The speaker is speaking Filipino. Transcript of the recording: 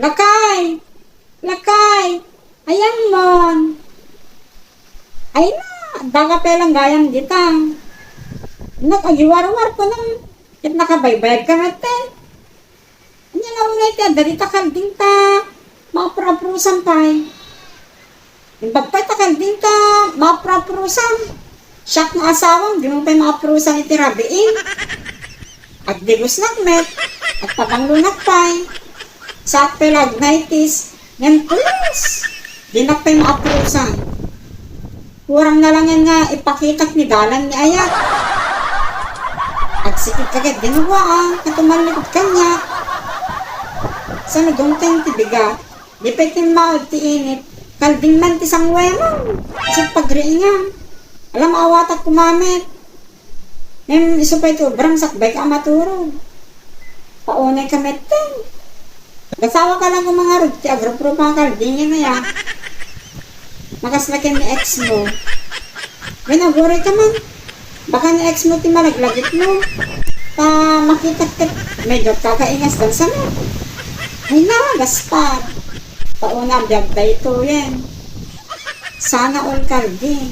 Lakay! Lakay! Ayan mon! Ay na! Daga pelang gayang ditang. Nakagiwar-war ko nang it nakabaybayag ka natin. Anya na unay ti adarita kalding ta maapra-prusan pay. Imbagpay ta kalding ta maapra-prusan. Siyak ng asawang di mo pa'y maaprusan iti rabiin. At digos nakmet at pabanglunak pay. Sa pelag naitis ngayon pulos. Di na pa'y maaprusan. Kurang na lang yan nga ipakitak ni dalan ni Ayat. At sikit kagad ginawa katumalikot kanya. Sa nagungteng tibiga, di pa'y timawad ti init, kalding man ti sangwemang. Sa pagriingan, alam awat at kumamit. Iso pa'y tubrang sakbay ka maturog. Paunay kametten. Gasawa ka lang kung mga rod, ti agropro mga kaldingin na yan. Makaslakin ni ex mo. May naguray ka man. Baka ni ex mo ti malaglagit mo. Ta makita ka, medyo kakaingas lang sa mo. Ay na, gaspar. Pauna biyag da ito yan. Sana all kalding.